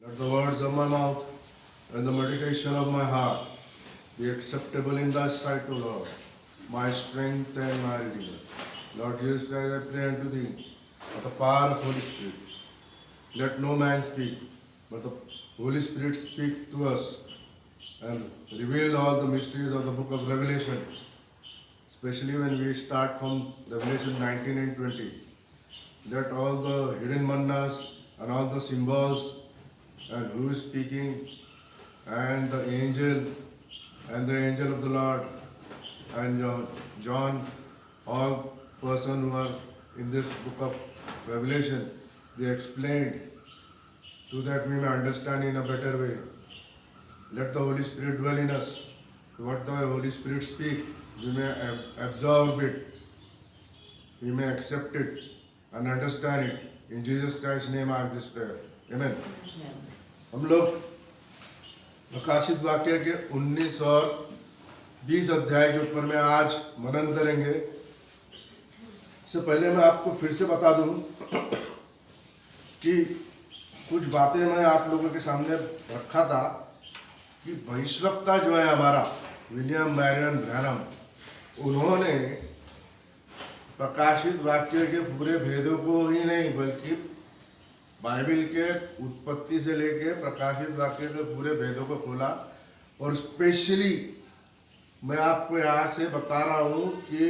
Let the words of my mouth and the meditation of my heart be acceptable in thy sight, O Lord, my strength and my redeemer. Lord Jesus Christ, I pray unto thee, by the power of Holy Spirit, let no man speak, but the Holy Spirit speak to us and reveal all the mysteries of the book of Revelation, especially when we start from Revelation 19 and 20. Let all the hidden mannas and all the symbols and who is speaking and the angel of the Lord and John, all persons who are in this book of Revelation, they explained so that we may understand in a better way. Let the Holy Spirit dwell in us. What the Holy Spirit speaks, we may absorb it, we may accept it and understand it. In Jesus Christ's name I ask this prayer. Amen. हम लोग प्रकाशित वाक्य के 19 और 20 अध्याय के ऊपर में आज मनन करेंगे। इससे पहले मैं आपको फिर से बता दूं कि कुछ बातें मैं आप लोगों के सामने रखा था कि भविष्यवक्ता जो है हमारा विलियम मैरियन ब्रैनम, उन्होंने प्रकाशित वाक्य के पूरे भेदों को ही नहीं बल्कि बाइबल के उत्पत्ति से लेके प्रकाशित वाक्य के पूरे भेदों को खोला। और स्पेशली मैं आपको यहाँ से बता रहा हूँ कि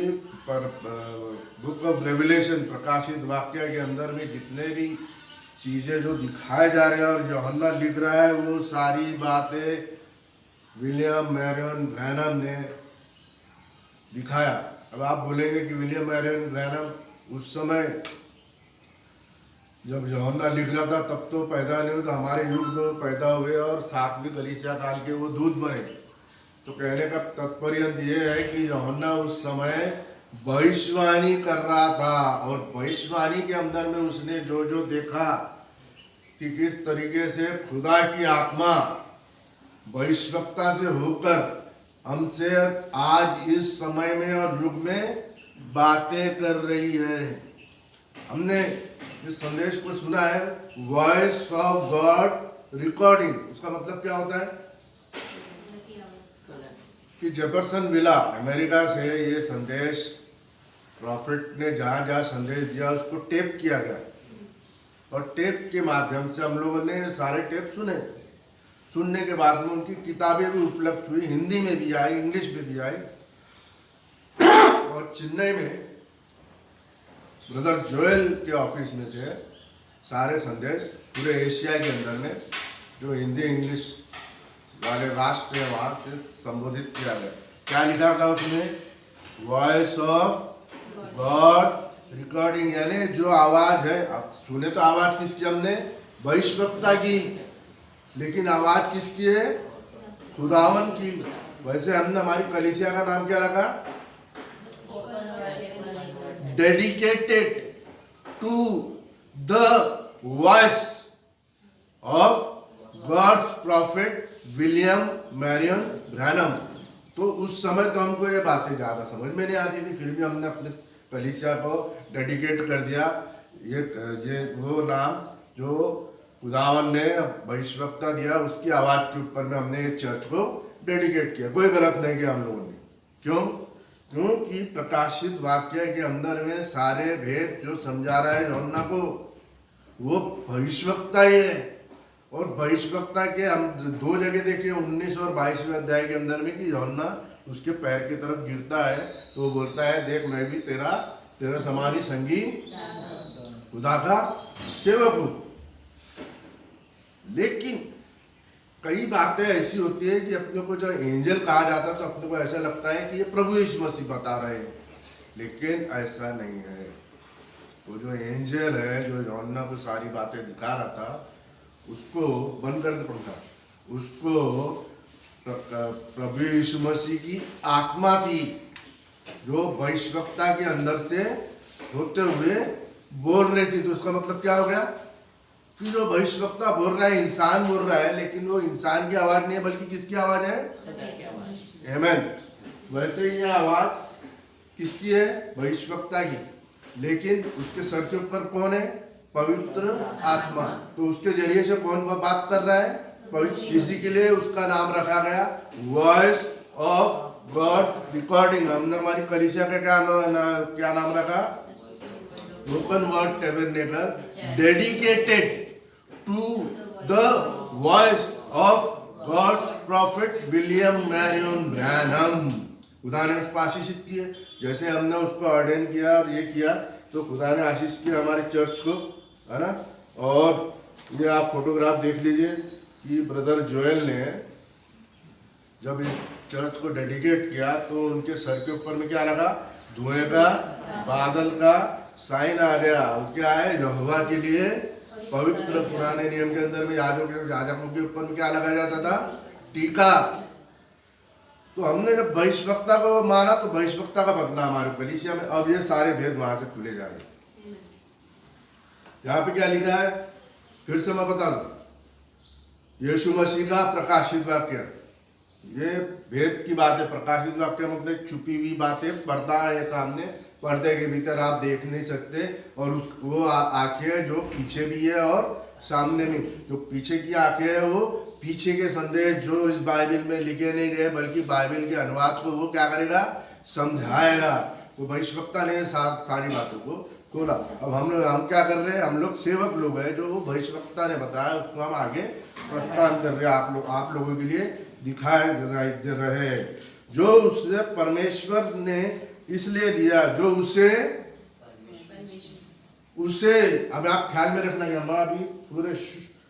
बुक ऑफ रेवलेशन प्रकाशित वाक्य के अंदर में जितने भी चीज़ें जो दिखाए जा रहे हैं और यूहन्ना लिख रहा है, वो सारी बातें विलियम मैरियन ब्रैनम ने दिखाया। अब आप बोलेंगे कि विलियम मैरियन ब्रैनम उस समय जब यूहन्ना लिख रहा था तब तो पैदा नहीं हुआ, तो हमारे युग में पैदा हुए और 7वीं कलीसिया काल के वो दूत बने। तो कहने का तात्पर्य ये है कि यूहन्ना उस समय भविष्यवाणी कर रहा था और भविष्यवाणी के अंदर में उसने जो जो देखा कि किस तरीके से खुदा की आत्मा भविष्यवक्ता से होकर हमसे आज इस समय में और युग में बातें कर रही है। हमने इस संदेश को सुना है, वॉइस ऑफ गॉड रिकॉर्डिंग। उसका मतलब क्या होता है कि जेफरसन विला अमेरिका से ये संदेश प्रॉफिट ने जहाँ जहाँ संदेश दिया उसको टेप किया गया और टेप के माध्यम से हम लोगों ने सारे टेप सुने। सुनने के बाद में उनकी किताबें भी उपलब्ध हुई, हिंदी में भी आई, इंग्लिश में भी आई। और चेन्नई में ब्रदर जोएल के ऑफिस में से सारे संदेश पूरे एशिया के अंदर में जो हिंदी इंग्लिश वाले राष्ट्र है वहाँ से संबोधित किया गया। क्या लिखा था उसमें? वॉइस ऑफ गॉड रिकॉर्डिंग, यानी जो आवाज़ है। अब सुने तो आवाज़ किसकी? हमने भविष्यवक्ता की, लेकिन आवाज़ किसकी है? खुदावन की। वैसे हमने हमारी कलीसिया का नाम क्या रखा? Dedicated to the voice of God's prophet William Marrion Branham. तो उस समय तो हमको ये बातें ज़्यादा समझ में नहीं आती थी, फिर भी हमने अपने कलीसिया को डेडिकेट कर दिया ये वो नाम जो खुदावन ने भविष्यवक्ता दिया उसकी आवाज़ के ऊपर में हमने चर्च को डेडिकेट किया। कोई गलत नहीं किया हम लोगों ने। क्योंकि प्रकाशित वाक्य के अंदर में सारे भेद जो समझा रहा है यूहन्ना को, वो भविष्यवक्ता ही है। और भविष्यवक्ता के हम 2 जगह देखे 19 और 22वें अध्याय के अंदर में कि यूहन्ना उसके पैर की तरफ गिरता है तो वो बोलता है, देख मैं भी तेरा समान ही संगी खुदा का सेवक हूँ। लेकिन कई बातें ऐसी होती है कि अपने को जो एंजल कहा जाता है तो अपने को ऐसा लगता है कि ये प्रभु यीशु मसीह बता रहे हैं, लेकिन ऐसा नहीं है। वो जो एंजल है जो यूहन्ना को सारी बातें दिखा रहा था उसको बंद कर दे पंखा, उसको प्रभु यीशु मसीह की आत्मा थी जो भविष्यवक्ता के अंदर से होते हुए बोल रही थी। तो उसका मतलब क्या हो गया कि जो भविष्यवक्ता बोल रहा है इंसान बोल रहा है, लेकिन वो इंसान की आवाज नहीं है बल्कि किसकी आवाज है? आमीन। वैसे ही यह आवाज किसकी है? भविष्यवक्ता की। लेकिन उसके सर के ऊपर कौन है? पवित्र आत्मा। तो उसके जरिए से कौन बात कर रहा है? पवित्र। इसी के लिए उसका नाम रखा गया वॉइस ऑफ गॉड रिकॉर्डिंग। हमने हमारी कलीसिया का क्या नाम रखा? Spoken word tabernacle, dedicated to the voice of God's prophet William Marrion Branham. खुदा ने उसको आशीषित किया। जैसे हमने उसको ऑर्डेन किया और ये किया, तो खुदा ने आशीष किया हमारे चर्च को, है ना। और ये आप फोटोग्राफ देख लीजिए कि ब्रदर जोएल ने जब इस चर्च को डेडिकेट किया तो उनके सर के ऊपर में क्या लगा? धुएं का बादल का साइन आ गया। वो क्या है? यहोवा के लिए पवित्र। पुराने नियम के अंदर में याजकों के ऊपर में क्या लगाया जाता था? टीका। तो हमने जब बहिष्वक्ता को माना तो बहिष्वक्ता का बदला हमारे कलीसिया में। अब ये सारे भेद वहां से खुले जा रहे हैं। यहाँ पे क्या लिखा है? फिर से मैं बता दूं, यीशु मसीह का प्रकाशित वाक्य, ये भेद की बात है। प्रकाशित वाक्य मतलब छुपी हुई बातें, पर्दा है सामने, पर्दे के भीतर आप देख नहीं सकते। और वो आंखें जो पीछे भी है और सामने में, जो पीछे की आंखें है वो पीछे के संदेश जो इस बाइबल में लिखे नहीं गए बल्कि बाइबल के अनुवाद को वो क्या करेगा? समझाएगा। तो बहिष्वक्ता ने सारी बातों को खोला। अब हम क्या कर रहे हैं? हम लोग सेवक लोग हैं, जो बहिष्वक्ता ने बताया उसको हम आगे प्रस्थान कर रहे हैं, आप लोगों के लिए दिखाए रहे हैं। जो उससे परमेश्वर ने इसलिए दिया, जो उसे अब आप ख्याल में रखना है, मैं अभी पूरे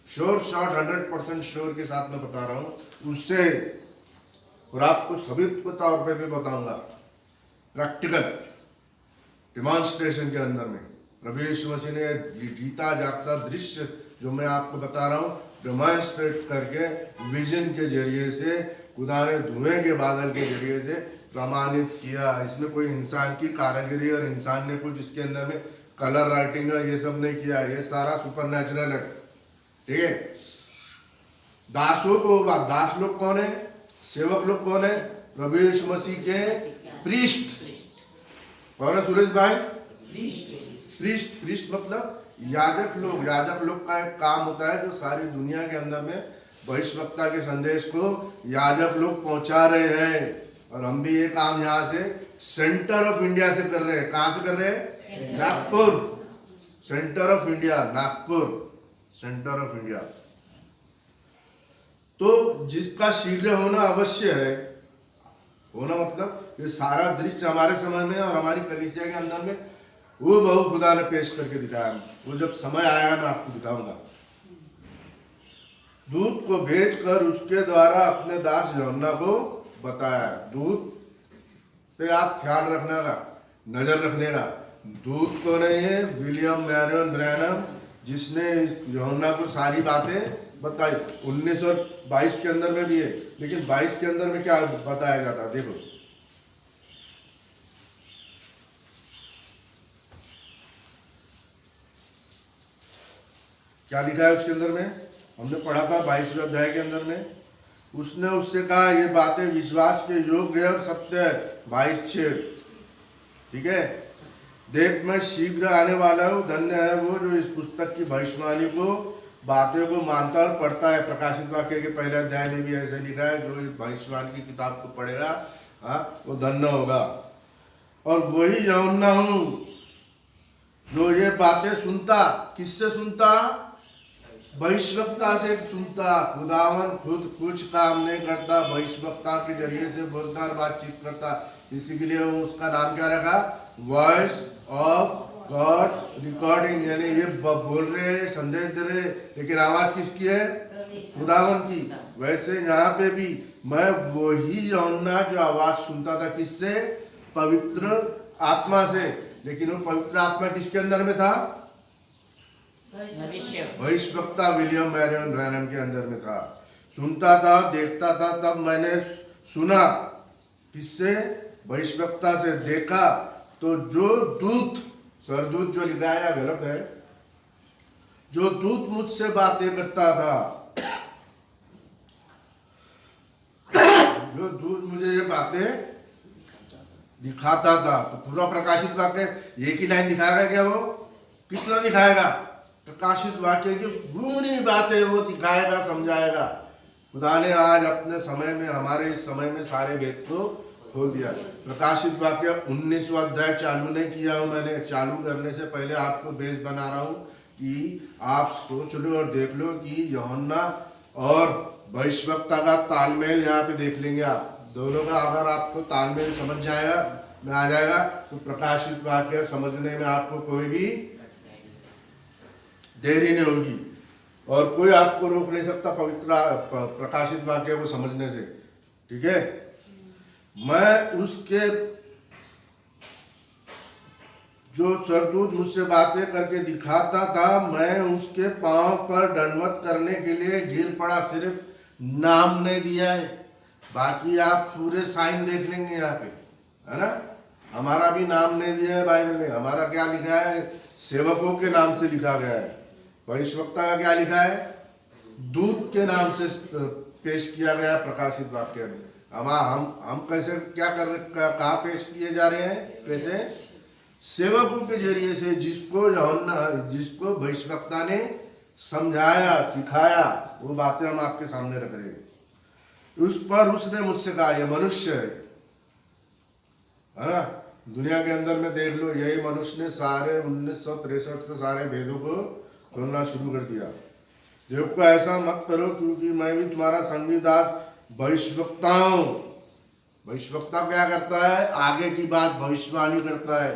श्योर 100% श्योर के साथ में बता रहा हूं उससे, और आपको सभी को तौर पे भी बताऊंगा प्रैक्टिकल डिमॉन्स्ट्रेशन के अंदर में। प्रभु यीशु मसीह ने जीता जागता दृश्य जो मैं आपको बता रहा हूं डेमॉन्स्ट्रेट करके विजन के जरिए से, खुदा ने धुएं के बादल के जरिए से प्रमाणित किया। इसमें कोई इंसान की कारीगरी और इंसान ने कुछ इसके अंदर में कलर राइटिंग है ये सब नहीं किया, ये सारा सुपरनैचुरल है। ठीक है। दास लोग कौन है? सेवक लोग कौन है? प्रभु यीशु मसीह के प्रीस्ट। कौन है सुरेश भाई? प्रीस्ट मतलब याजक लोग। याजक लोग का एक काम होता है जो सारी दुनिया के अंदर में बहिष्वक्ता के संदेश को याजक लोग पहुंचा रहे हैं। और हम भी ये काम यहाँ से सेंटर ऑफ इंडिया से कर रहे हैं। कहाँ से कर रहे हैं? Nagpur. Centre of India, Nagpur centre of India. तो जिसका शीघ्र होना अवश्य है, होना मतलब ये सारा दृश्य हमारे समय में और हमारी कलीसिया के अंदर में वो बहुत खुदा ने पेश करके दिखाया। वो जब समय आया मैं आपको दिखाऊंगा। दूत को भेजकर उसके द्वारा अपने दास यूहन्ना को बताया। दूत पे आप ख्याल रखने का, नजर रखने का। दूत को नहीं है, विलियम मैरियन ब्रैनहम, जिसने यूहन्ना को सारी बातें बताई। 1922 के अंदर में भी है, लेकिन 22 के अंदर में क्या बताया जाता है देखो। क्या लिखा है उसके अंदर में? हमने पढ़ा था 22वें अध्याय के अंदर में। उसने उससे कहा ये बातें विश्वास के योग्य और सत्य है। 22:6। ठीक है। देख मैं शीघ्र आने वाला हूँ, धन्य है वो जो इस पुस्तक की भविष्यवाणी को बातें को मानता और पढ़ता है। प्रकाशित वाक्य के पहले अध्याय में भी ऐसे लिखा है, जो इस भविष्यवाणी की किताब को पढ़ेगा वो धन्य होगा। और वही यूहन्ना हूँ जो ये बातें सुनता। किससे सुनता? भविष्यवक्ता से सुनता। खुदावन खुद कुछ काम नहीं करता, भविष्यवक्ता के जरिए से बोलता और बातचीत करता। इसी के लिए वो उसका नाम क्या रखा? Voice of God recording. यानी ये बोल रहे, संदेश दे रहे, लेकिन आवाज किसकी है? खुदावन की। वैसे यहाँ पे भी मैं वही यूहन्ना जो आवाज सुनता था। किससे? पवित्र आत्मा से। लेकिन वो पवित्र आत्मा किसके अंदर में था? भविष्यवक्ता विलियम मैरियन ब्रैनहम के अंदर में था। सुनता था, देखता था। तब मैंने सुना। किससे? भविष्यवक्ता से। देखा तो जो दूत, सरदूत जो लिखा है गलत है, जो दूत मुझसे बातें करता था, जो दूत मुझे ये बातें दिखाता था। तो पूरा प्रकाशित वाक्य एक ही लाइन दिखाएगा क्या? वो कितना दिखाएगा? प्रकाशित वाक्य की पूरी बातें वो दिखाएगा, समझाएगा। खुदा ने आज अपने समय में, हमारे इस समय में सारे वेद को खोल दिया। प्रकाशित वाक्य 19वां अध्याय चालू नहीं किया हूँ मैंने। चालू करने से पहले आपको बेस बना रहा हूँ कि आप सोच लो और देख लो कि यूहन्ना और भविष्यवक्ता का तालमेल यहाँ पे देख लेंगे आप दोनों का। अगर आपको तालमेल समझ जाएगा में आ जाएगा तो प्रकाशित वाक्य समझने में आपको कोई भी देरी नहीं होगी और कोई आपको रोक नहीं सकता पवित्र प्रकाशित वाक्य को समझने से। ठीक है, मैं उसके जो सरदूत मुझसे बातें करके दिखाता था, मैं उसके पांव पर दंडवत करने के लिए गिर पड़ा। सिर्फ नाम नहीं दिया है, बाकी आप पूरे साइन देख लेंगे यहाँ पे, है ना। हमारा भी नाम नहीं दिया है बाइबल में। हमारा क्या लिखा है? सेवकों के नाम से लिखा गया है। भविष्यवक्ता का क्या लिखा है? दूत के नाम से पेश किया गया प्रकाशित वाक्य में। हम कैसे क्या कहाँ पेश किए जा रहे हैं? कैसे? सेवकों के जरिए से, जिसको भविष्यवक्ता ने समझाया, सिखाया, वो बातें हम आपके सामने रख रहे हैं। उस पर उसने मुझसे कहा, ये मनुष्य है ना। दुनिया के अंदर में देख लो, यही मनुष्य ने सारे 1963 से सारे भेदों को खोलना शुरू कर दिया। देखो ऐसा मत करो, क्योंकि मैं भी तुम्हारा संगी दास भविष्यवक्ता हूं। भविष्यवक्ता क्या करता है? आगे की बात भविष्यवाणी करता है।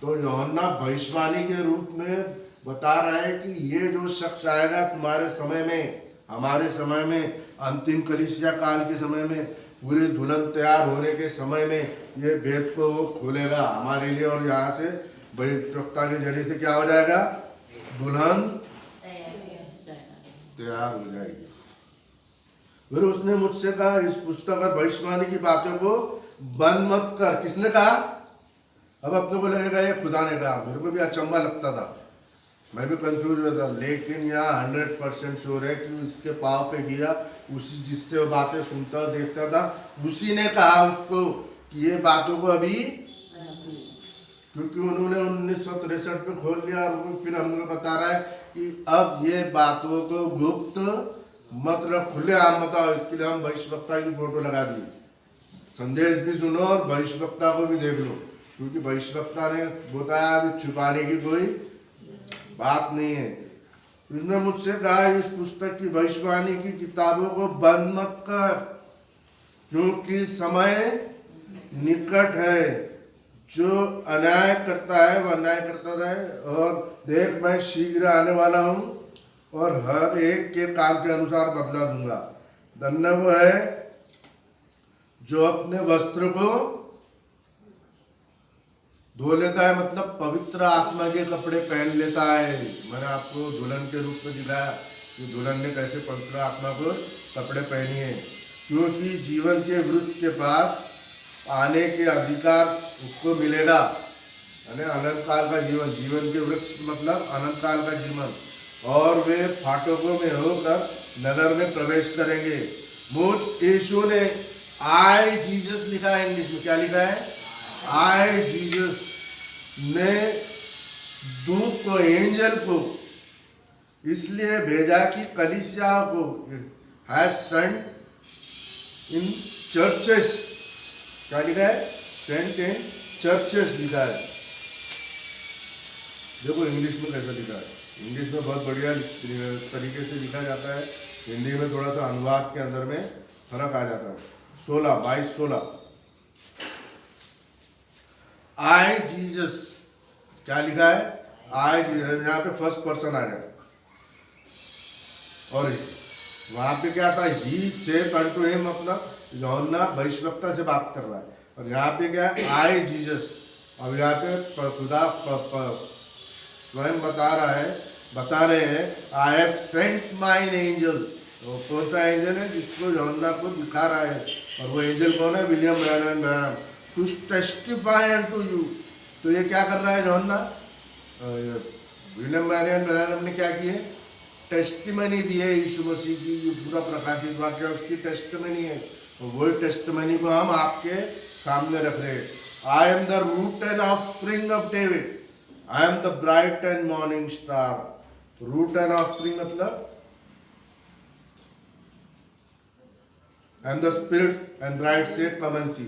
तो यूहन्ना भविष्यवाणी के रूप में बता रहा है कि ये जो शख्स आएगा तुम्हारे समय में, हमारे समय में, अंतिम कलीसिया काल के समय में, पूरे दुल्हन तैयार होने के समय में, ये भेद को वो खोलेगा हमारे लिए। और यहाँ से भविष्यवक्ता के जरिए से क्या हो जाएगा? दुल्हन तैयार हो जाएगी। फिर उसने मुझसे कहा, इस पुस्तक और भविष्यवाणी की बातों को बंद मत कर। किसने कहा? अब अपने को लगेगा ये खुदा ने कहा। मेरे को भी अचंभा लगता था, मैं भी कंफ्यूज हुआ था, लेकिन यहाँ 100% श्योर है कि उसके पाँव पे गिरा, उसी जिससे वो बातें सुनता और देखता था, उसी ने कहा उसको कि ये बातों को अभी, क्योंकि उन्होंने 1963 में खोल लिया और फिर हमको बता रहा है कि अब ये बातों को गुप्त मतलब खुले आम बताओ। इसके लिए हम भविष्यवक्ता की फोटो लगा दी। संदेश भी सुनो और भविष्यवक्ता को भी देख लो, क्योंकि भविष्यवक्ता ने बताया अभी छुपाने की कोई बात नहीं है। उसने मुझसे कहा, इस पुस्तक की भविष्यवाणी की किताबों को बंद मत कर, क्योंकि समय निकट है। जो अन्याय करता है वह अन्याय करता रहे, और देख मैं शीघ्र आने वाला हूँ और हर एक के काम के अनुसार बदला दूंगा। धन्य वो है जो अपने वस्त्र को धो लेता है, मतलब पवित्र आत्मा के कपड़े पहन लेता है। मैंने आपको दुल्हन के रूप में दिखाया कि दुल्हन ने कैसे पवित्र आत्मा को कपड़े पहनी है, क्योंकि जीवन के वृक्ष के पास आने के अधिकार उसको मिलेगा। अनंत काल का जीवन, जीवन के वृक्ष मतलब अनंत काल का जीवन, और वे फाटकों में होकर नगर में प्रवेश करेंगे। मुझ यीशु ने आई जीसस लिखा है, इंग्लिश में क्या लिखा है? आई जीसस ने दूत को, एंजल को इसलिए भेजा कि कलीसिया को हैज सेंट इन चर्चेस, क्या लिखा है? सेंट इन चर्चेस लिखा है। देखो इंग्लिश में कैसा लिखा है। इंग्लिश में बहुत बढ़िया तरीके से लिखा जाता है, हिंदी में थोड़ा सा अनुवाद के अंदर में फर्क आ जाता है। 22-16 आई जीसस, क्या लिखा है? आई जीसस। यहाँ पे फर्स्ट पर्सन आएगा, और वहां पे क्या था? ही सेड अनटू हिम, मतलब यूहन्ना भविष्यवक्ता से बात कर रहा है। और यहाँ पे क्या है? आई जीसस। अब यहाँ पे खुदा स्वयं बता रहे हैं I have sent mine angel. वो कौन सा एंजल है? जिसको यूहन्ना को दिखा रहा है, और वो एंजल कौन है? William Branham. To testify unto you. तो ये क्या कर रहा है यूहन्ना? विलियम ब्रैनम ने क्या किए? टेस्टिमनी दी है यीशु मसीह की। जो पूरा प्रकाशित वाक्य उसकी टेस्टिमनी है, और वही टेस्टिमनी को हम आपके सामने रख रहे हैं। I am the root and offspring of David, I am the bright and morning star. Root and offspring मतलब and the spirit and bright से कम एंड सी।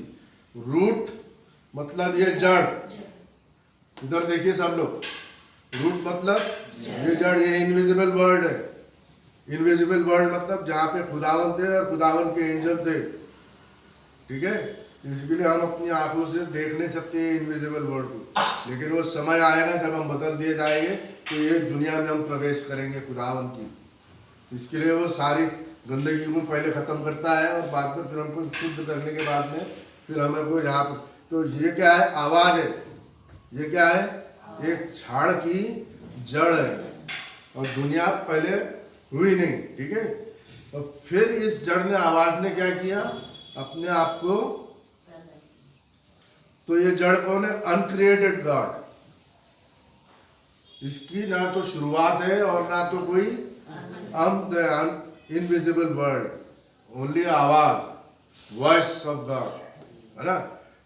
रूट मतलब ये जड़, इधर देखिए सब लोग, रूट मतलब ये जड़, ये इनविजिबल वर्ल्ड है। इनविजिबल वर्ल्ड मतलब जहाँ पे खुदावन थे और खुदावन के एंजल थे, ठीक है। इसके लिए हम अपनी आंखों से देख नहीं सकते इनविजिबल वर्ल्ड को, लेकिन वो समय आएगा जब हम बदल दिए जाएंगे तो ये दुनिया में हम प्रवेश करेंगे खुदावन की। इसके लिए वो सारी गंदगी को पहले ख़त्म करता है और बाद में फिर हमको शुद्ध करने के बाद में फिर हमें को यहाँ पर, तो ये क्या है, आवाज़ है। ये क्या है, एक झाड़ की जड़ है और दुनिया पहले हुई नहीं, ठीक है। तो फिर इस जड़ ने, आवाज़ ने क्या किया, अपने आप को, तो ये जड़ कौन है, अनक्रिएटेड गॉड। इसकी ना तो शुरुआत है और ना तो कोई अंत है। इनविजिबल वर्ल्ड, ओनली आवाज, वॉइस ऑफ गॉड, है ना।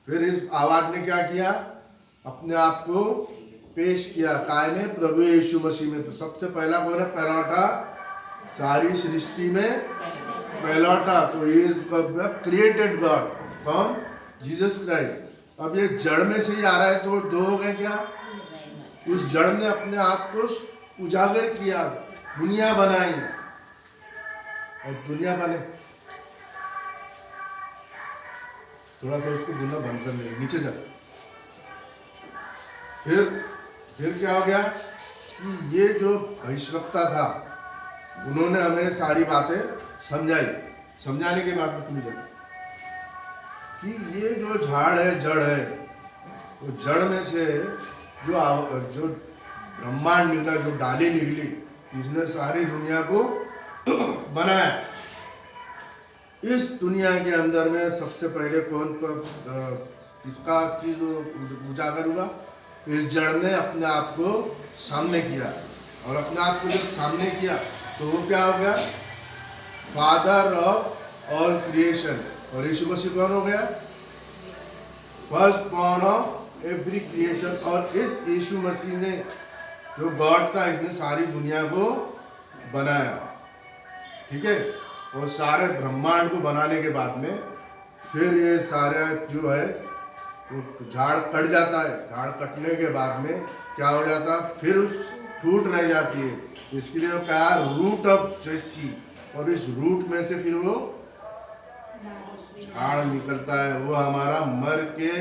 फिर इस आवाज ने क्या किया, अपने आप को पेश किया काय में, प्रभु यीशु मसीह में। तो सबसे पहला कौन है, पहलौठा, सारी सृष्टि में पहलौठा। तो ये क्रिएटेड गॉड कौन, जीसस क्राइस्ट। अब ये जड़ में से ही आ रहा है, तो दो हो गए क्या, उस जड़ ने अपने आप को उजागर किया, दुनिया बनाई और दुनिया बने। थोड़ा सा उसको बोलना बंद कर ले, नीचे जा। फिर क्या हो गया कि ये जो भविष्यवक्ता था, उन्होंने हमें सारी बातें समझाई। समझाने के बाद में तुम जाओ कि ये जो झाड़ है, जड़ है, वो जड़ में से जो ब्रह्मांड निकला, जो डाली निकली, इसने सारी दुनिया को बनाया। इस दुनिया के अंदर में सबसे पहले कौन किसका चीज उजागर हुआ, इस जड़ ने अपने आप को सामने किया। और अपने आप को जब सामने किया तो वो क्या हो गया, फादर ऑफ ऑल क्रिएशन। और यीशु मसीह कौन हो गया, first born of every creation. और इस यीशु मसीह ने, जो गॉड था, इसने सारी दुनिया को बनाया, ठीक है। और सारे ब्रह्मांड को बनाने के बाद में फिर ये सारा जो है वो झाड़ कट जाता है। झाड़ कटने के बाद में क्या हो जाता है, फिर ठूट रह जाती है। इसके लिए वो कहा रूट ऑफ जेसी, और इस रूट में से फिर वो झाड़ निकलता है, वो हमारा मर के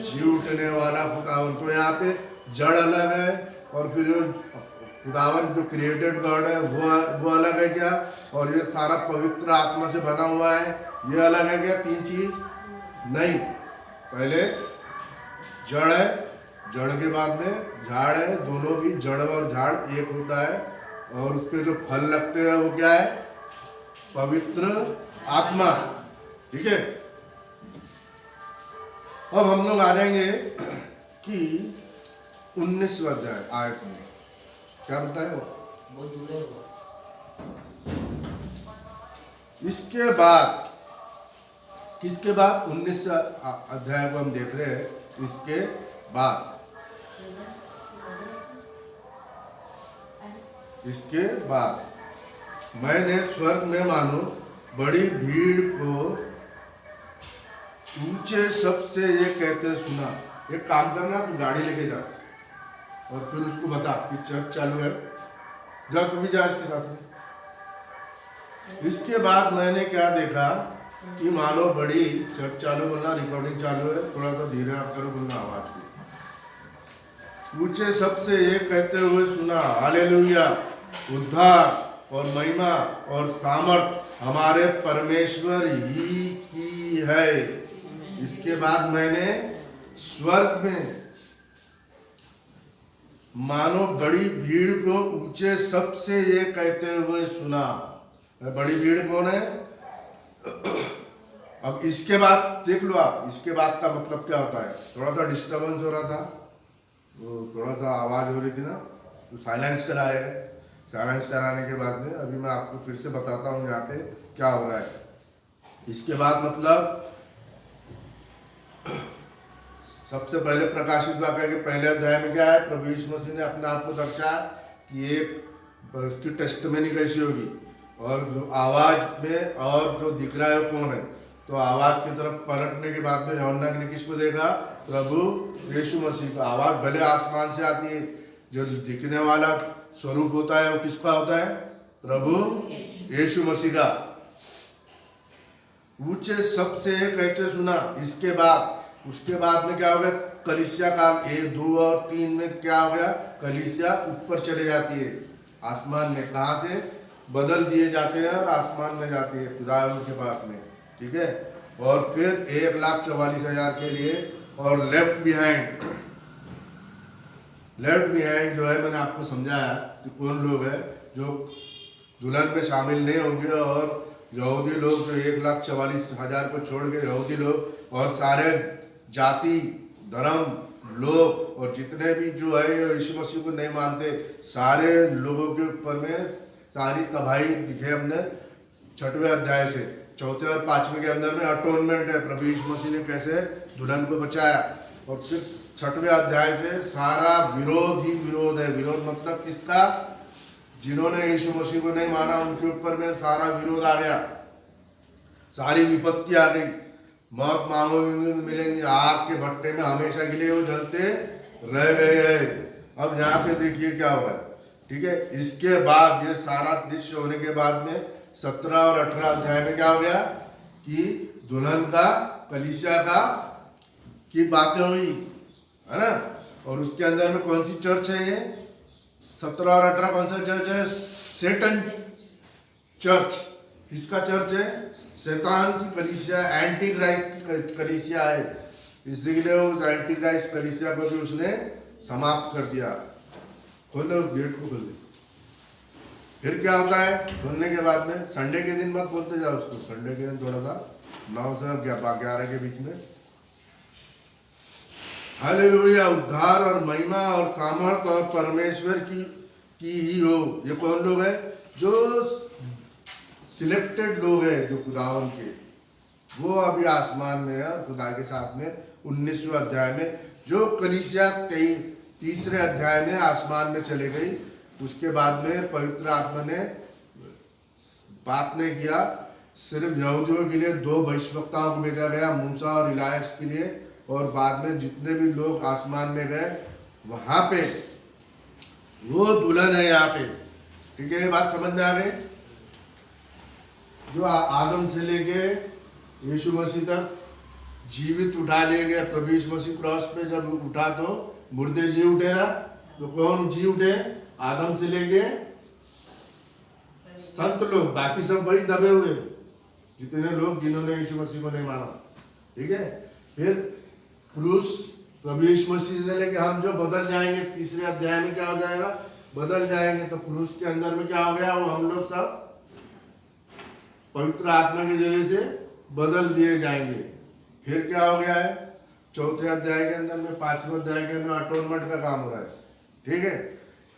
जी उठने वाला खुदावन। तो यहाँ पे जड़ अलग है और फिर खुदावन जो क्रिएटेड गॉड है वो अलग है क्या, और ये सारा पवित्र आत्मा से बना हुआ है, ये अलग है क्या, तीन चीज नहीं। पहले जड़ है, जड़ के बाद में झाड़ है, दोनों भी जड़ और झाड़ एक होता है। और उसके जो फल लगते हैं वो क्या है, पवित्र आत्मा, ठीक है। अब हम लोग आ जाएंगे कि 19वां अध्याय आयत में क्या बताया वो दूर है वो। इसके बाद, किसके बाद, 19वां अध्याय को हम देख रहे हैं। इसके बाद, इसके बाद मैंने स्वर्ग में मानो बड़ी भीड़ को ऊंचे शब्द से ये कहते सुना। एक काम करना, तू गाड़ी लेके जा और फिर उसको बता कि चर्च चालू है, जा तू भी जा इसके साथ में। इसके बाद मैंने क्या देखा कि मानो बड़ी, चर्च चालू बोलना, रिकॉर्डिंग चालू है, थोड़ा सा धीरे आप करो बोलना आवाज की। ऊंचे शब्द से ये कहते हुए सुना, हालेलुया, उद्धार और महिमा और सामर्थ हमारे परमेश्वर ही की है। इसके बाद मैंने स्वर्ग में मानो बड़ी भीड़ को ऊंचे शब्द से ये कहते हुए सुना। बड़ी भीड़ कौन है? अब इसके बाद देख लो आप, इसके बाद का मतलब क्या होता है। थोड़ा सा डिस्टर्बेंस हो रहा था, वो थोड़ा सा आवाज हो रही थी ना, तो साइलेंस कराए। साइलेंस कराने के बाद में अभी मैं आपको फिर से बताता हूँ यहाँ पे क्या हो रहा है। इसके बाद मतलब सबसे पहले प्रकाशित वाक्य के पहले अध्याय में क्या है, प्रभु यीशु मसीह ने अपने आप को दर्शाया कि एक पर उसकी टेस्टमनी कैसी होगी, और जो आवाज़ में और जो दिख रहा है वो कौन है। तो आवाज़ की तरफ पलटने के बाद में यूहन्ना ने किसको देखा, प्रभु यीशु मसीह को। आवाज़ भले आसमान से आती है, जो दिखने वाला स्वरूप होता है वो किसका होता है, प्रभु यीशु मसीह का। ऊंचे सबसे कहते सुना। इसके बाद उसके बाद में क्या हो गया, कलीसिया काल 1, 2 और 3 में क्या हो गया, कलीसिया ऊपर चले जाती है आसमान में। कहाँ से बदल दिए जाते हैं और आसमान में जाती है खुदा के पास में, ठीक है। और फिर 1,44,000 के लिए, और लेफ्ट बिहाइंड जो है, मैंने आपको समझाया कि कौन लोग हैं जो दुल्हन में शामिल नहीं होंगे। और यहूदी लोग जो 1,44,000 को छोड़ के यहूदी लोग और सारे जाति धर्म लोग और जितने भी जो है यीशु मसीह को नहीं मानते, सारे लोगों के ऊपर में सारी तबाही दिखे हमने 6वें अध्याय से। 4 और 5वें के अंदर में अटोनमेंट है, प्रभु यीशु मसीह ने कैसे दुल्हन को बचाया। और फिर 6वें अध्याय से सारा विरोध ही विरोध है। विरोध मतलब किसका, जिन्होंने यीशु मसीह को नहीं माना उनके ऊपर में सारा विरोध आ गया, सारी विपत्ति आ गई। मौत मांगोगे तो मिलेंगे, आग के भट्टे में हमेशा के लिए वो जलते रह गए हैं। अब यहाँ पे देखिए क्या हो रहा है, ठीक है। इसके बाद ये सारा दृश्य होने के बाद में 17 और 18 अध्याय में क्या हो गया कि दुल्हन का, कलीसिया का की बातें हुई, है ना। और उसके अंदर में कौन सी चर्च है ये, 17 और 18 कौन सा चर्च है, सेटन चर्च। किसका चर्च है, शैतान की कलीसिया, एंटी क्राइस्ट की कलीसिया है। इसीलिए उस एंटी क्राइस्ट कलीसिया को भी उसने समाप्त कर दिया। खोल लो गेट को, खोल दे। फिर क्या होता है, खोलने के बाद में संडे के दिन मत बोलते जाओ उसको, संडे के दिन थोड़ा सा 9 से 11 के बीच में। हालेलुया। उद्धार और महिमा और सामर्थ और परमेश्वर की ही हो। ये कौन लोग हैं, जो सिलेक्टेड लोग हैं, जो खुदावन के, वो अभी आसमान में है खुदा के साथ में। 19वें अध्याय में जो कलीसिया 3रे अध्याय में आसमान में चले गई, उसके बाद में पवित्र आत्मा ने बात नहीं किया। सिर्फ यहूदियों के लिए 2 भविष्यवक्ताओं को भेजा गया, मूसा और इलियास के लिए। और बाद में जितने भी लोग आसमान में गए, वहां पे वो दुल्हन है यहाँ पे, ठीक है। ये बात समझ में आ गई। जो आदम से लेके यीशु मसीह तक जीवित उठा लिए गए। प्रभु यीशु मसीह क्रॉस पे जब उठा तो मुर्दे जी उठे ना, तो कौन जी उठे, आदम से लेके संत लोग, बाकी सब वही दबे हुए जितने लोग जिन्होंने यीशु मसीह को नहीं माना, ठीक है। फिर क्रूस, प्रभु यीशु मसीह से लेके हम जो बदल जाएंगे, 3रे अध्याय में क्या हो जाएगा, बदल जाएंगे। तो क्रूस के अंदर में क्या हो गया, वो हम लोग सब पवित्र आत्मा के जरिए से बदल दिए जाएंगे। फिर क्या हो गया है, 4थे अध्याय के अंदर में, 5वें अध्याय के अंदर में अटोनमेंट का काम हो रहा है, ठीक है।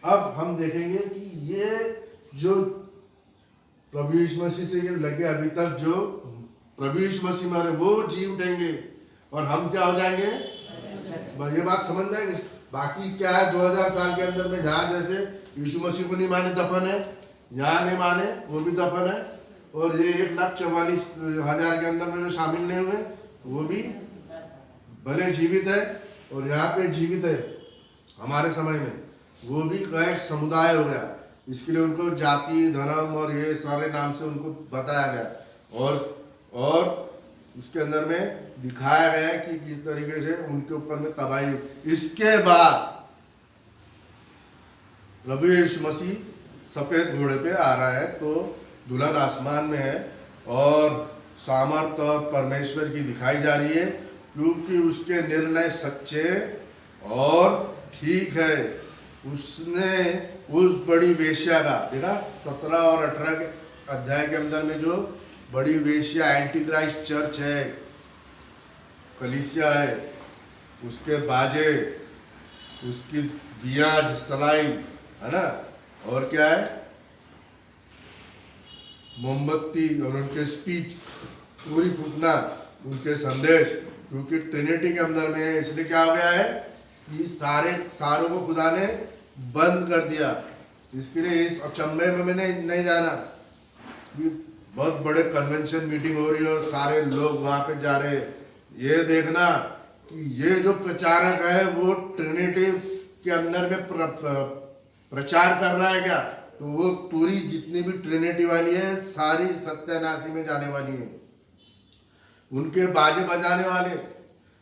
अब हम देखेंगे कि ये जो प्रभु यीशु मसीह से लगे अभी तक, जो प्रभु यीशु मसीह मारे वो जी उठेंगे और हम क्या हो जाएंगे, ये बात समझ में आएगी। बाकी क्या है, 2000 साल के अंदर में जहाँ जैसे यीशु मसीह को नहीं माने दफन है, यहाँ नहीं माने वो भी दफन है। और ये 1,44,000 के अंदर में जो शामिल नहीं हुए वो भी भले जीवित है, और यहाँ पे जीवित है हमारे समय में, वो भी एक समुदाय हो गया। इसके लिए उनको जाति धर्म और ये सारे नाम से उनको बताया गया। और उसके अंदर में दिखाया गया है कि किस तरीके से उनके ऊपर में तबाही। इसके बाद प्रभु यीशु मसीह सफेद घोड़े पे आ रहा है, तो दुल्हन आसमान में है और सामर्थ और परमेश्वर की दिखाई जा रही है, क्योंकि उसके निर्णय सच्चे और ठीक है। उसने उस बड़ी वेश्या का देखा, 17 और 18 के अध्याय के अंदर में जो बड़ी वेश्या एंटी क्राइस्ट चर्च है, कलीसिया है, उसके बाजे, उसकी दिया सलाई, है ना, और क्या है, मोमबत्ती, और उनके स्पीच पूरी फूटना, उनके संदेश, क्योंकि ट्रिनिटी के अंदर में है। इसलिए क्या हो गया है कि सारों को खुदा ने बंद कर दिया, इसके लिए इस अचंभे में मैंने नहीं जाना कि बहुत बड़े कन्वेंशन मीटिंग हो रही है और सारे लोग वहां पे जा रहे हैं। ये देखना कि ये जो प्रचारक है वो ट्रिनिटी के अंदर में प्रचार कर रहा है क्या, तो वो पूरी जितनी भी ट्रिनिटी वाली है सारी सत्यानाशी में जाने वाली है। उनके बाजे बजाने वाले,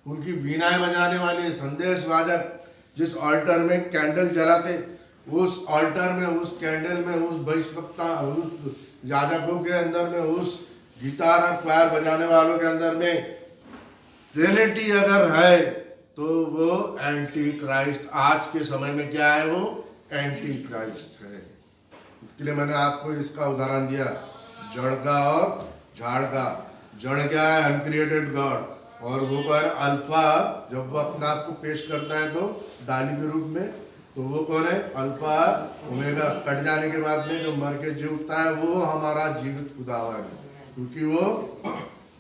उनकी वीणाएं बजाने वाले संदेश वादक जिस ऑल्टर में कैंडल जलाते, उस ऑल्टर में, उस कैंडल में, उस भविष्यवक्ता, उस याजकों के अंदर में, उस गिटार और क्वायर बजाने वालों के अंदर में ट्रिनिटी अगर है तो वो एंटी क्राइस्ट, आज के समय में क्या है, वो एंटी क्राइस्ट है। इसके लिए मैंने आपको इसका उदाहरण दिया, जड़ का और झाड़ का। जड़ क्या है, अनक्रिएटेड गॉड, और वो कौन है, अल्फा। जब वो अपने आप को पेश करता है तो डाली के रूप में, तो वो कौन है, अल्फा ओमेगा। कट जाने के बाद में जो मर के जी उठता है वो हमारा जीवित खुदावन है, क्योंकि वो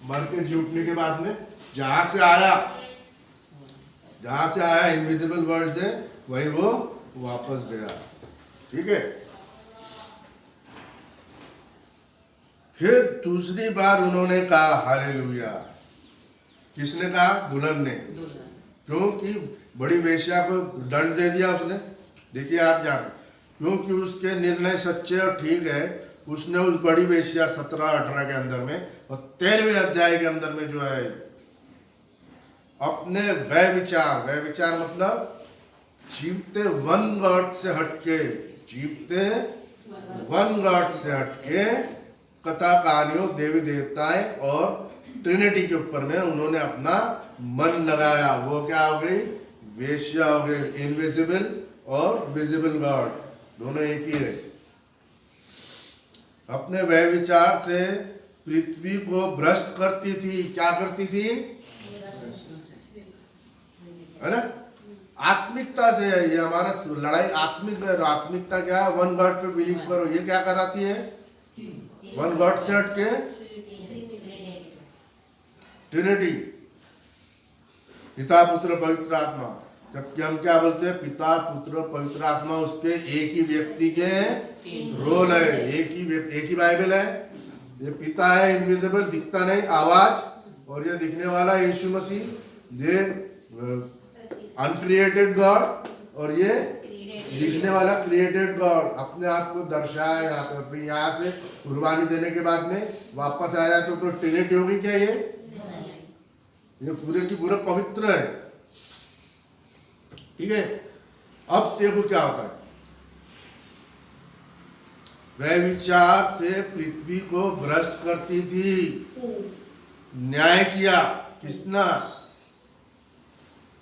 मर के जी उठने के बाद में जहां से आया इनविजिबल वर्ल्ड से, वही वो वापस गया। ठीक है। फिर दूसरी बार उन्होंने कहा हालेलुया। किसने कहा, दुल्हन ने। क्योंकि बड़ी वेश्या को दंड दे दिया उसने। देखिए आप जान, क्योंकि उसके निर्णय सच्चे और ठीक है, उसने उस बड़ी वेश्या 17-18 के अंदर में और 13वें अध्याय के अंदर में जो है अपने वह विचार मतलब जीवते वन गॉड से हटके, कथा कहानियों, देवी देवताएं और ट्रिनिटी के ऊपर में उन्होंने अपना मन लगाया। वो क्या हो गई, वेश्या हो गई। इनविजिबल और विजिबल गॉड दोनों एक ही है। अपने वह विचार से पृथ्वी को भ्रष्ट करती थी। क्या करती थी, है ना, आत्मिकता से है ये हमारा लड़ाई। आत्मिकता क्या है, वन गॉड पे बिलीव करो। ये क्या कराती है, वन गॉड से हटके ट्रिनिटी, पिता पुत्र पवित्र आत्मा। जबकि हम क्या बोलते हैं, पिता पुत्र पवित्र आत्मा, उसके एक ही व्यक्ति के रोल है, एक ही बाइबल है। ये पिता है इनविजिबल, दिखता नहीं, आवाज, और ये दिखने वाला यीशु मसीह। ये अनक्रिएटेड गॉड और ये दिखने वाला क्रिएटेड गॉड अपने आप को दर्शाया यहाँ पे। फिर यहाँ से कुर्बानी देने के बाद में वापस आया तो ट्रिनिटी होगी क्या, ये पूरे की पूरे पवित्र है। ठीक है। अब देखो क्या होता है, वह विचार से पृथ्वी को भ्रष्ट करती थी। न्याय किया किसना,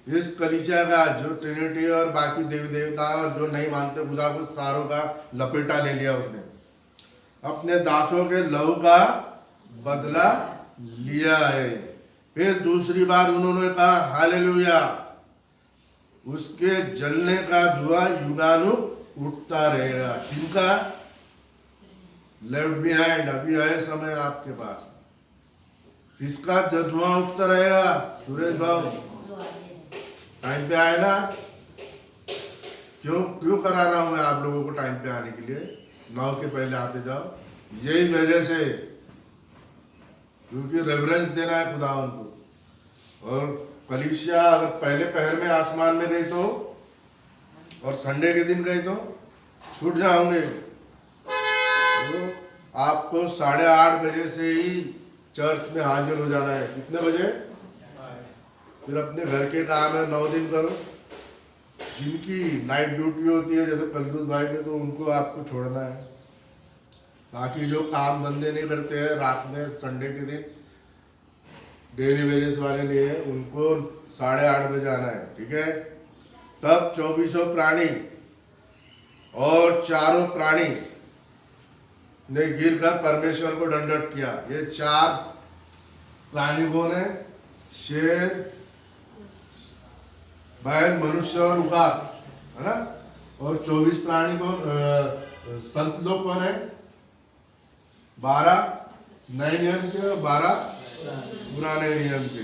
इस कलीसिया का, जो ट्रिनिटी और बाकी देवी देवता और जो नहीं मानते खुदा को, सारों का लपेटा ले लिया उसने। अपने दासों के लहू का बदला लिया है। फिर दूसरी बार उन्होंने कहा हालेलुया। उसके जलने का धुआं युगानुग उठता रहेगा। किनका, लेफ्ट बिहाइंड, अभी है समय आपके पास। किसका धुआं उठता रहेगा, सुरेश बाबू टाइम पे आए ना। क्यों करा रहा हूं मैं आप लोगों को टाइम पे आने के लिए, 9 के पहले आते जाओ, यही वजह से, क्योंकि रेफरेंस देना है खुदावन को। और कलीसिया अगर पहले पहर में आसमान में गई तो, और संडे के दिन गई तो छूट जाओगे। तो आपको 8:30 बजे से ही चर्च में हाजिर हो जाना है। कितने बजे, फिर अपने घर के काम है 9 दिन करो। जिनकी नाइट ड्यूटी होती है जैसे कलदूस भाई के, तो उनको आपको छोड़ना है। बाकी जो काम धंधे नहीं करते हैं रात में, संडे के दिन डेली वेजेस वाले नहीं है, उनको 8:30 बजे आना है। ठीक है। तब 2400 प्राणी और चारों प्राणी ने गिर कर परमेश्वर को दंडवत किया। ये 4 प्राणी कौन है, शेर, बैल, मनुष्य और उकाब, है ना। और 24 प्राणी कौन, संत लोग कौन है, 12 नए नियम के और 12 पुराने नियम के।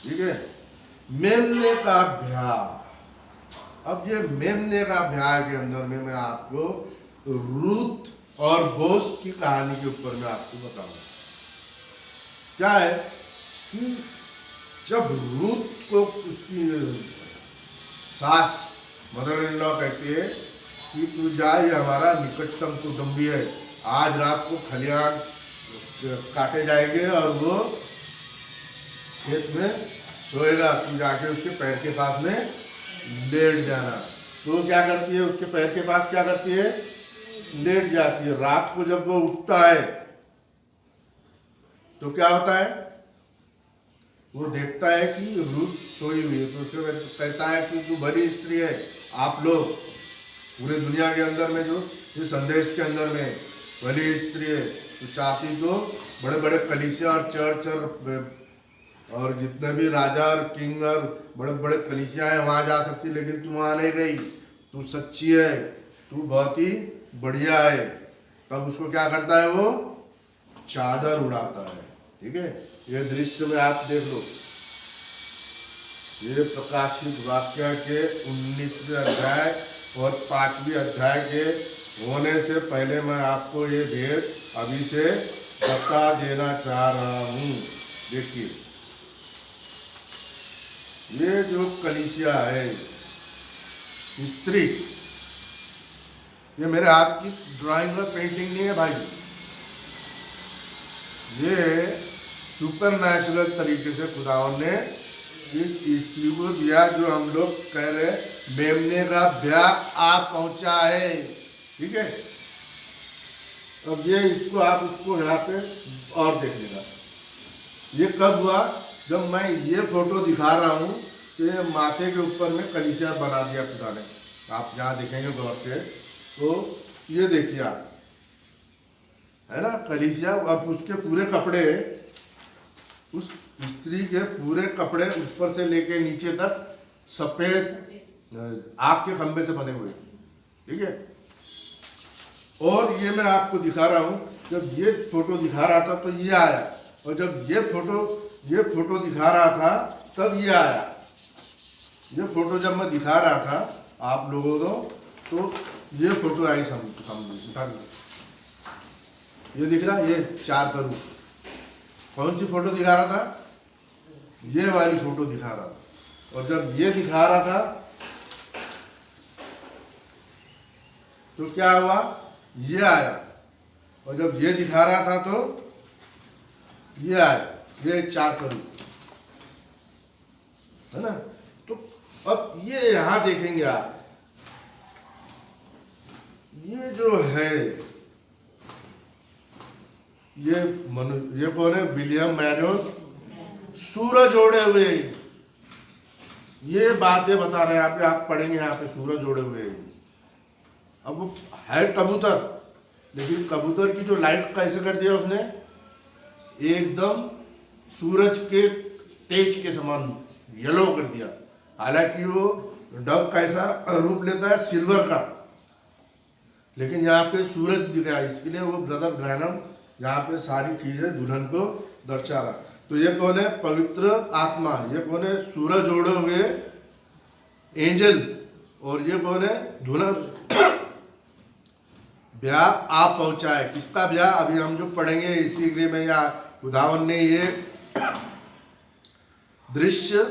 ठीक है। मेमने का अभ्यास, अब ये मेमने का ब्याह के अंदर में मैं आपको रूथ और बोस की कहानी के ऊपर मैं आपको बताऊंगा। क्या है कि जब रूथ को उसकी सास मदर इन लॉ कहती है कि तू जा, ये हमारा निकटतम कुटुंबी है, आज रात को खलिहान काटे जाएंगे और वो खेत में सोएगा, तू जाके उसके पैर के पास में लेट जाना। तो क्या करती है, उसके पैर के पास क्या करती है, लेट जाती है। रात को जब वो उठता है तो क्या होता है, वो देखता है कि रूथ सोई हुई है। तो उससे कहता है कि तू बड़ी स्त्री है। आप लोग पूरे दुनिया के अंदर में जो इस संदेश के अंदर में बड़ी स्त्री है, तो चाहती तो बड़े बड़े कलीसिया और चर्च और जितने भी राजा और किंग और बड़े बड़े कलीसिया है वहाँ जा सकती, लेकिन तू वहाँ नहीं गई। तू सच्ची है, तू बहुत ही बढ़िया है। तब उसको क्या करता है, वो चादर उड़ाता है। ठीक है, ये दृश्य में आप देख लो। ये प्रकाशित वाक्य के 19वें अध्याय और 5वें अध्याय के होने से पहले मैं आपको ये भेद अभी से बता देना चाह रहा हूँ। देखिए, ये जो कलीसिया है, स्त्री, ये मेरे हाथ की ड्राइंग और पेंटिंग नहीं है भाई, ये सुपर नेचुरल तरीके से खुदावन ने इस स्त्री को दिया, जो हम लोग कह रहे मेमने का ब्याह आ पहुंचा है। ठीक है, अब ये इसको आप उसको यहाँ पे और देख लेगा। ये कब हुआ, जब मैं ये फोटो दिखा रहा हूँ तो ये माथे के ऊपर में कलीसिया बना दिया खुदा ने। आप जहाँ देखेंगे गौर से तो ये देखिए आप, है ना, कलीसिया। और उसके पूरे कपड़े, उस स्त्री के पूरे कपड़े ऊपर से लेके नीचे तक सफेद आग के खंभे से बने हुए। ठीक है, और ये मैं आपको दिखा रहा हूँ, जब ये फोटो दिखा रहा था तो ये आया, और जब ये फोटो दिखा रहा था तब ये आया। ये फोटो जब मैं दिखा रहा था आप लोगों को तो ये फोटो आई समझ। ये दिख रहा, ये 4 करूँ कौन सी फोटो दिखा रहा था, ये वाली फोटो दिखा रहा था। और जब ये दिखा रहा था तो क्या हुआ, ये आया। और जब ये दिखा रहा था तो ये आया, ये 4 करूँ, है ना। तो अब ये यहां देखेंगे आप, ये जो है ये कौन है, विलियम मैरियट, सूरज ओढ़े हुए। ये बातें बता रहे हैं आप पढ़ेंगे यहाँ पे, सूरज ओढ़े हुए। अब वो है कबूतर, लेकिन कबूतर की जो लाइट कैसे कर दिया उसने, एकदम सूरज के तेज के समान येलो कर दिया। हालांकि वो डव कैसा रूप लेता है, सिल्वर का, लेकिन यहाँ पे सूरज दिखा, इसलिए वो ब्रदर ब्रैनम यहाँ पे सारी चीजें दुल्हन को दर्शा रहा। तो ये कौन है, पवित्र आत्मा। ये कौन है, सूरज ओढ़े हुए एंजल। और ये कौन है, दुल्हन। ब्याह आ पहुंचा है। किसका ब्याह, अभी हम जो पढ़ेंगे इसी में, या खुदावन ने ये दृश्य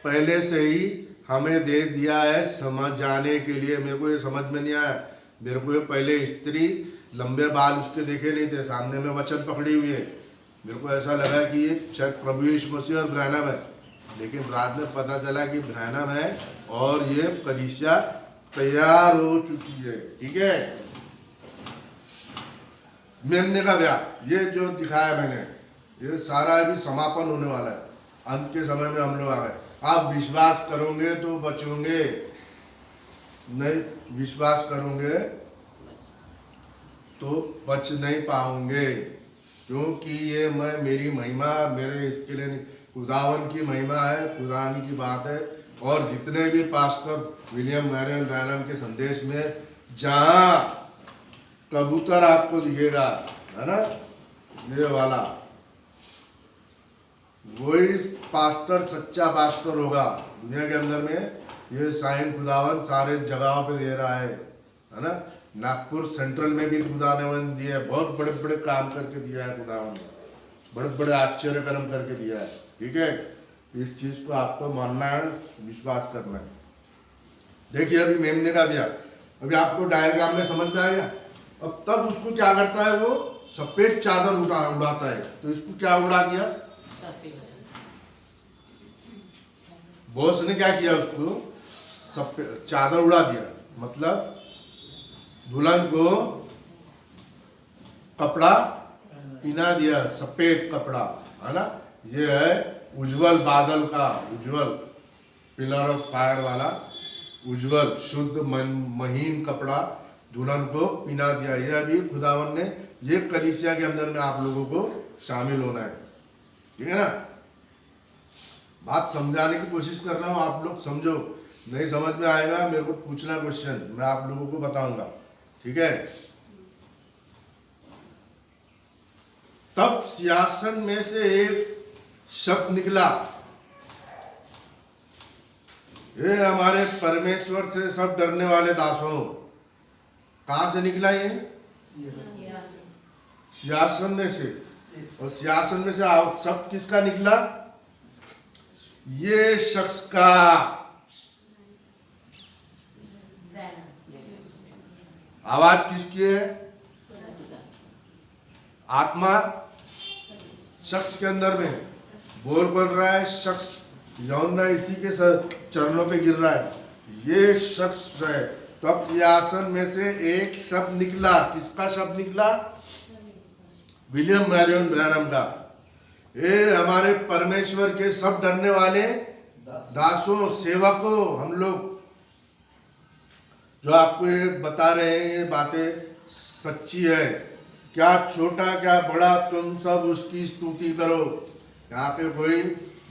पहले से ही हमें दे दिया है समझ जाने के लिए। मेरे को ये समझ में नहीं आया, मेरे को ये पहले स्त्री लंबे बाल उसके देखे नहीं थे, सामने में वचन पकड़ी हुई है, मेरे को ऐसा लगा कि ये शायद प्रभु यीशु मसीह और ब्रैनम है, लेकिन रात में पता चला कि ब्रैनम है और ये कलीसिया तैयार हो चुकी है। ठीक है, मेमने का ब्याह, ये जो दिखाया मैंने, ये सारा अभी समापन होने वाला है। अंत के समय में हम लोग आ गए। आप विश्वास करोगे तो बचोगे, नहीं विश्वास करोगे तो बच नहीं पाओगे, क्योंकि ये मैं मेरी महिमा, मेरे इसके लिए नहीं, खुदावन की महिमा है, खुदावन की बात है। और जितने भी पास्टर विलियम मैरियन ब्रैनम के संदेश में जहाँ कबूतर आपको दिखेगा, है ना, ये वाला, वही पास्टर सच्चा पास्टर होगा दुनिया के अंदर में। ये साइन खुदावन सारे जगहों पे दे रहा है ना। नागपुर सेंट्रल में भी खुदावन दिया है, बहुत बड़े बड़े काम करके दिया है खुदावन ने, बड़े बड़े आश्चर्य कर्म करके दिया है। ठीक है, इस चीज को आपको मानना है, विश्वास करना है। देखिए अभी मेमने का दिया, अभी आपको डायग्राम में समझ में आ गया। अब तब उसको क्या करता है, वो सफेद चादर उड़ाता है। तो इसको क्या उड़ा दिया, बॉस ने क्या किया, उसको सफेद चादर उड़ा दिया। मतलब दुल्हन को कपड़ा पहना दिया, सफेद कपड़ा, है ना। ये है उज्जवल बादल का, उज्जवल पिलर ऑफ फायर वाला उज्जवल शुद्ध महीन कपड़ा दुल्हन को पहना दिया। ये अभी खुदावन ने ये कलीसिया के अंदर में आप लोगों को शामिल होना है। ठीक है ना, बात समझाने की कोशिश कर रहा हूँ, आप लोग समझो। नहीं समझ में आएगा मेरे को पूछना क्वेश्चन, मैं आप लोगों को बताऊंगा। ठीक है, तब सिंहासन में से एक शब्द निकला, ये हमारे परमेश्वर से सब डरने वाले दासों। कहां से निकला ये, सिंहासन में से। और सिंहासन में से शब्द किसका निकला, ये शख्स का। आवाज किसकी है, आत्मा शख्स के अंदर में बोल रहा है, शख्स यौन इसी के चरणों पे गिर रहा है, ये शख्स है। तब सिंहासन में से एक शब्द निकला, किसका शब्द निकला, विलियम मैरियन ब्रैनम का। ये हमारे परमेश्वर के सब डरने वाले दासों, सेवकों, हम लोग जो आपको ये बता रहे हैं, ये बातें सच्ची है। क्या छोटा क्या बड़ा, तुम सब उसकी स्तुति करो। यहाँ पे कोई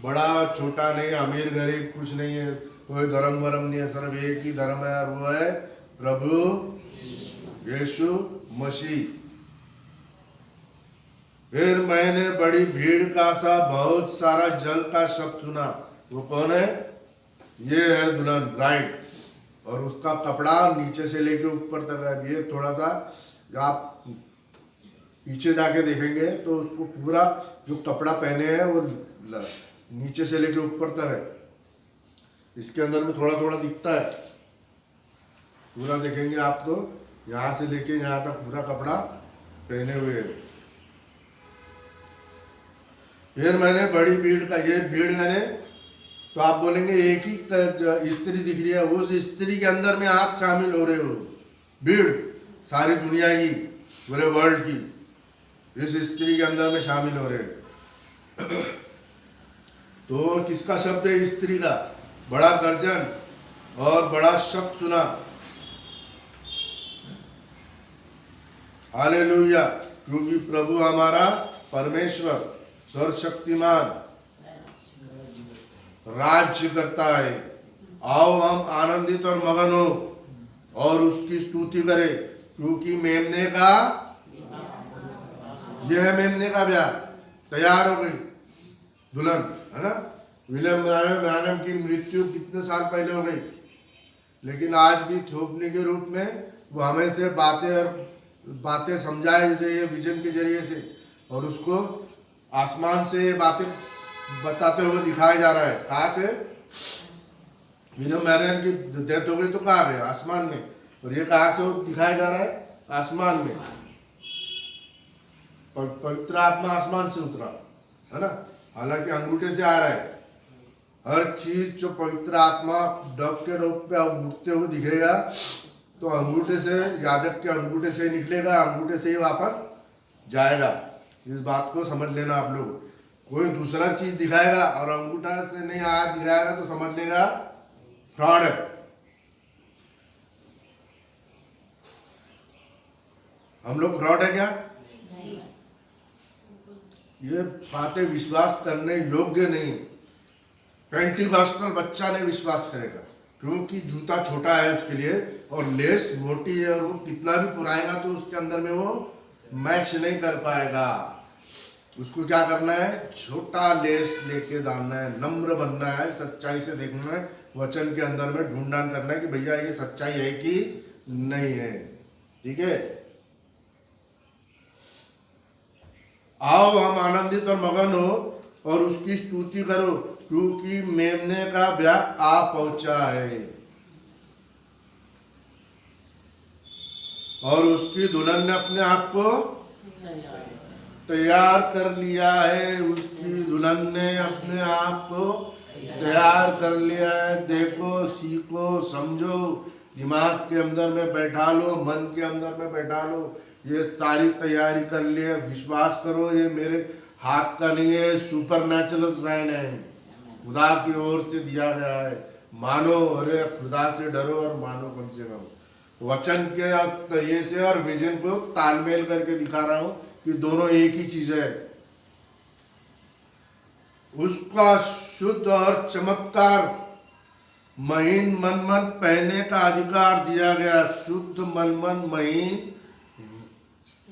बड़ा छोटा नहीं, अमीर गरीब कुछ नहीं है, कोई धर्म वरम नहीं है, सिर्फ एक ही धर्म है और वो है प्रभु यीशु मसीह। फिर मैंने बड़ी भीड़ का सा बहुत सारा जल का शब्द सुना। वो कौन है, ये है दुल्हन, ब्राइड। और उसका कपड़ा नीचे से लेके ऊपर तक है। ये थोड़ा सा आप पीछे जाके देखेंगे तो उसको पूरा जो कपड़ा पहने हैं वो नीचे से लेके ऊपर तक है। इसके अंदर में थोड़ा थोड़ा दिखता है, पूरा देखेंगे आप तो यहाँ से लेके यहाँ तक पूरा कपड़ा पहने हुए है। फिर मैंने बड़ी भीड़ का, ये भीड़ मैंने तो आप बोलेंगे एक ही स्त्री दिख रही है, उस स्त्री के अंदर में आप शामिल हो रहे हो। भीड़ सारी दुनिया की, पूरे वर्ल्ड की, इस स्त्री के अंदर में शामिल हो रहे हो। तो किसका शब्द है, स्त्री का। बड़ा गर्जन और बड़ा शब्द सुना, हालेलुया, क्योंकि प्रभु हमारा परमेश्वर सर्वशक्तिमान राज्य करता है। आओ हम आनंदित और मगन हो और उसकी स्तुति करें, क्योंकि मेमने का, यह है मेमने का ब्याह, तैयार हो गई दुल्हन, है ना। विलियम ब्रैनम की मृत्यु कितने साल पहले हो गई, लेकिन आज भी थोपने के रूप में वो हमें से बातें समझाए रही है विजन के जरिए से, और उसको आसमान से बातें बताते हुए दिखाया जा रहा है। कहाँ से, विलियम ब्रैनम की डेथ हो गई तो कहाँ गए, आसमान में। और ये कहाँ से दिखाया जा रहा है, आसमान में। पवित्र आत्मा आसमान से उतरा, है ना। हालांकि अंगूठे से आ रहा है। हर चीज जो पवित्र आत्मा डब के रूप पे उठते हुए दिखेगा तो अंगूठे से, याजक के अंगूठे से निकलेगा, अंगूठे से ही वापस जाएगा। इस बात को समझ लेना आप लोग। कोई दूसरा चीज दिखाएगा और अंगूठा से नहीं आया दिखाएगा तो समझ लेगा फ्रॉड है। हम लोग फ्रॉड है क्या, ये बातें विश्वास करने योग्य नहीं। पेंटिकॉस्टल बच्चा नहीं विश्वास करेगा, क्योंकि जूता छोटा है उसके लिए और लेस मोटी है, और वो कितना भी पुराएगा तो उसके अंदर में वो मैच नहीं कर पाएगा। उसको क्या करना है, छोटा लेस लेके डालना है, नम्र बनना है, सच्चाई से देखना है, वचन के अंदर में ढूंढान करना है कि भैया ये सच्चाई है कि नहीं है। ठीक है, आओ हम आनंदित और मगन हो और उसकी स्तुति करो, क्योंकि मेमने का ब्याह आ पहुंचा है और उसकी दुल्हन ने अपने आप को तैयार कर लिया है। उसकी दुल्हन ने अपने आप को तैयार कर लिया है। देखो, सीखो, समझो, दिमाग के अंदर में बैठा लो, मन के अंदर में बैठा लो, ये सारी तैयारी कर लिए। विश्वास करो, ये मेरे हाथ का नहीं है, सुपर नेचुरल साइन है, खुदा की ओर से दिया गया है। मानो, अरे खुदा से डरो और मानो कम से कम। वचन के तरीके से और विजन को तालमेल करके दिखा रहा हूं कि दोनों एक ही चीज है। उसका शुद्ध और चमत्कार महीन मनमन पहनने का अधिकार दिया गया। शुद्ध मनमन महीन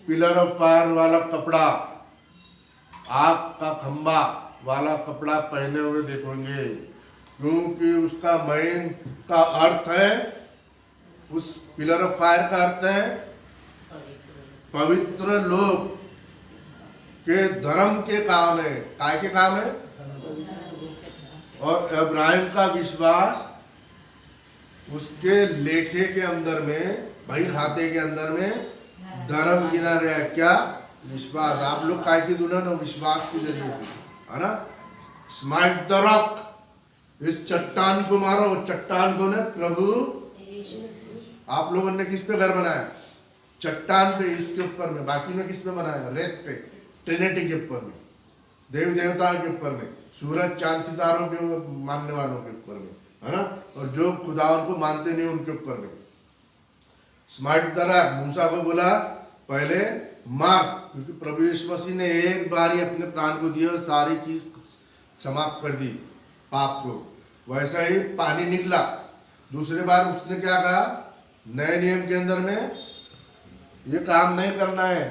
पिलर ऑफ फायर वाला कपड़ा, आग का खंबा वाला कपड़ा पहने हुए देखोगे, क्योंकि उसका महीन का अर्थ है, उस पिलर ऑफ फायर का अर्थ है पवित्र लोग के धर्म के काम है। काय के काम है? और इब्राहिम का विश्वास उसके लेखे के अंदर में, भाई खाते के अंदर में धर्म गिना गया। क्या? विश्वास। आप लोग काय की दुल्हन हो? विश्वास के जरिए से, है ना। स्माइट द रॉक, इस चट्टान को मारो। चट्टान को ने प्रभु, आप लोगों ने किस पे घर बनाया? चट्टान पे, इसके ऊपर में। बाकी ने किस पे बनाया? रेत पे, ट्रिनिटी के ऊपर में, देवी देवताओं के ऊपर में, सूरज चांद सितारों के मानने वालों के ऊपर में, है ना। और जो खुदा उनको मानते नहीं उनके ऊपर में। स्मार्ट तरह मूसा को बोला पहले मार, क्योंकि प्रभु यीशु मसीह ने एक बार ही अपने प्राण को दिया और सारी चीज समाप्त कर दी, पाप को। वैसा ही पानी निकला। दूसरी बार उसने क्या कहा? नए नियम के अंदर में ये काम नहीं करना है,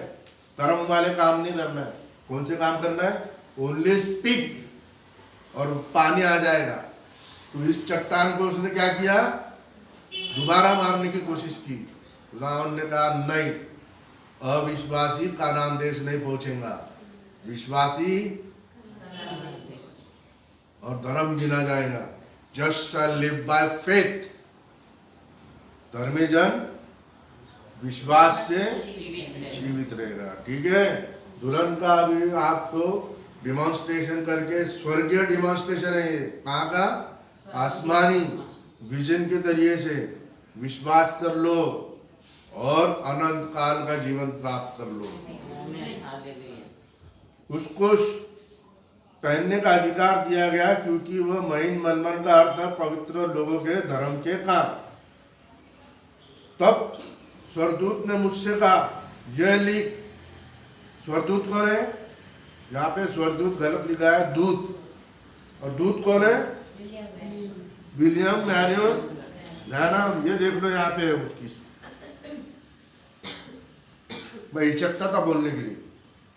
कर्म वाले काम नहीं करना है। कौन से काम करना है? ओनली स्पीक और पानी आ जाएगा। तो इस चट्टान को उसने क्या किया? दोबारा मारने की कोशिश की। खुदावन ने कहा नहीं, अविश्वासी कानान देश नहीं पहुंचेगा, विश्वासी और धर्म गिना जाएगा। Just shall live by faith. धर्मी जन विश्वास से जीवित रहेगा। ठीक है, दुल्हन का अभी आपको डिमॉन्स्ट्रेशन करके, स्वर्गीय डिमॉन्स्ट्रेशन है ये। कहाँ का? आसमानी विजन के जरिए से विश्वास कर लो और अनंत काल का जीवन प्राप्त कर लो। उसको पहनने का अधिकार दिया गया, क्योंकि वह महीन मनमन का अर्थ है पवित्र लोगों के धर्म के काम। तब स्वर्गदूत ने मुझसे कहा, यह लिख। स्वर्गदूत कौन है? यहाँ पे स्वर्गदूत गलत लिखा है, दूत। और दूत कौन है? William Marrion Branham. ये देख लो, यहाँ पे है उसकी। मैं हिचकता था बोलने के लिए,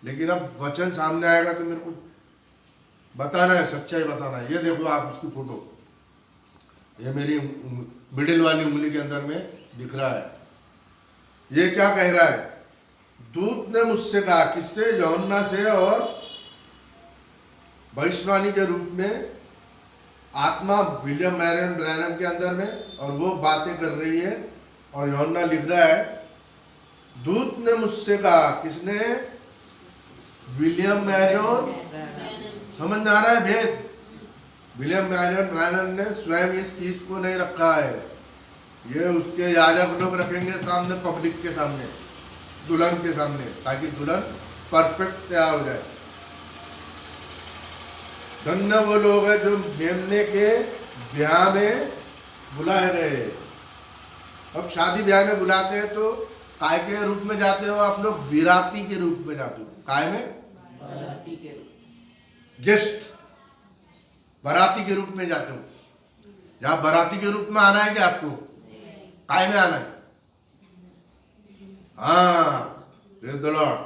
लेकिन अब वचन सामने आएगा तो मेरे को बताना है, सच्चाई बताना है। ये देखो आप उसकी फोटो, ये मेरी मिडिल वाली उंगली के अंदर में दिख रहा है। ये क्या कह रहा है? दूत ने मुझसे कहा, किससे? यूहन्ना से। और भविष्यवाणी के रूप में आत्मा विलियम मैरियन ब्रैनम के अंदर में, और वो बातें कर रही है। और यूहन्ना लिख रहा है, दूत ने मुझसे कहा। किसने? William Marrion. समझ में आ रहा है भेद? विलियम मैरियन ब्रैनम ने स्वयं इस चीज को नहीं रखा है, ये उसके याजक लोग रखेंगे सामने, पब्लिक के सामने, दुल्हन के सामने, ताकि दुल्हन परफेक्ट तैयार हो जाए। धन्य वो लोग हैं जो मेमने के ब्याह में बुलाए गए। अब शादी ब्याह में बुलाते हैं तो काय के रूप में जाते हो आप लोग? बिराती के रूप में जाते हो। काय में? बराती के रूप। गेस्ट, बराती के रूप में जाते हो। यहाँ बराती के रूप में आना है कि आपको काय में आना है? हाँ, प्रेज़ द लॉर्ड।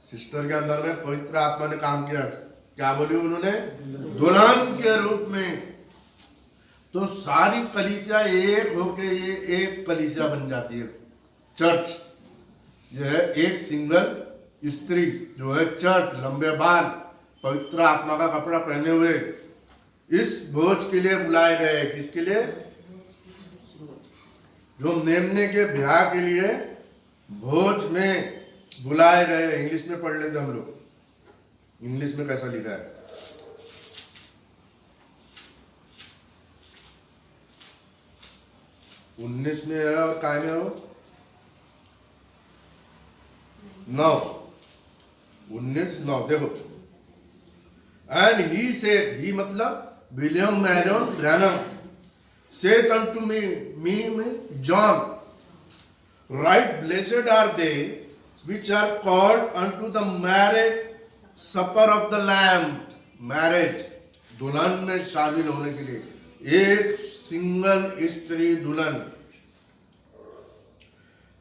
सिस्टर के अंदर में पवित्र आत्मा ने काम किया। क्या बोली उन्होंने? दुल्हन के रूप में। तो सारी कलीसिया एक होके ये एक कलीसिया बन जाती है, चर्च। जो है एक सिंगल स्त्री जो है चर्च, लंबे बाल, पवित्र आत्मा का कपड़ा पहने हुए इस भोज के लिए बुलाए गए। किसके लिए? जो मेमने के ब्याह के लिए भोज में बुलाए गए। इंग्लिश में पढ़ लेते हम लोग, इंग्लिश में कैसा लिखा है। उन्नीस में है और काय में हो 9, 19:9 देखो। एंड ही सेड, ही मतलब William Marrion Branham, saith unto me John, right, blessed are they which are called unto the marriage supper of the Lamb। Marriage, दुल्हन में शामिल होने के लिए एक सिंगल स्त्री दुल्हन।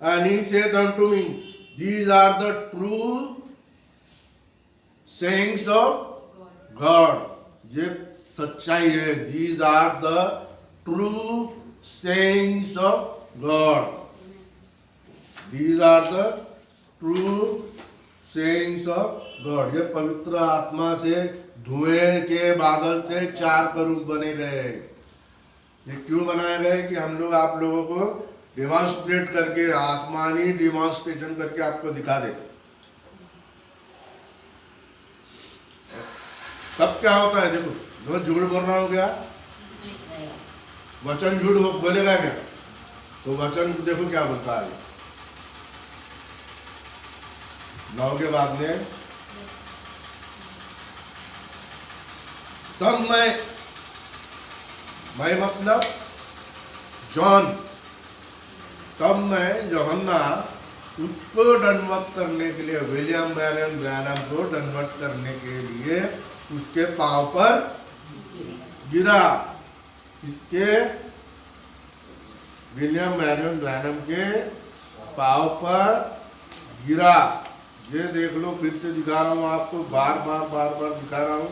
And he said unto me, these are the true sayings of God। ये सच्चाई है। These are the true sayings of God। These are the true sayings of God। ये पवित्र आत्मा से धुएं के बादल से 4 करूब बने गए। ये क्यों बनाए गए? कि हम लोग आप लोगों को डिमॉन्स्ट्रेट करके, आसमानी डिमॉन्स्ट्रेशन करके आपको दिखा दे। तब क्या होता है? देखो, मैं झूठ बोल रहा हूँ क्या? वचन झूठ बोलेगा क्या? तो वचन देखो क्या बोलता है 9 के बाद में। तब मैं मतलब जॉन, तब मैं यूहन्ना उसको दंडवत करने के लिए, विलियम मैरियन ब्रैनम को दंडवत करने के लिए उसके पांव पर गिरा। इसके विलियम मैरियन ब्रैनम के पांव पर गिरा। ये देख लो, फिर से दिखा रहा हूँ आपको, बार बार दिखा रहा हूँ।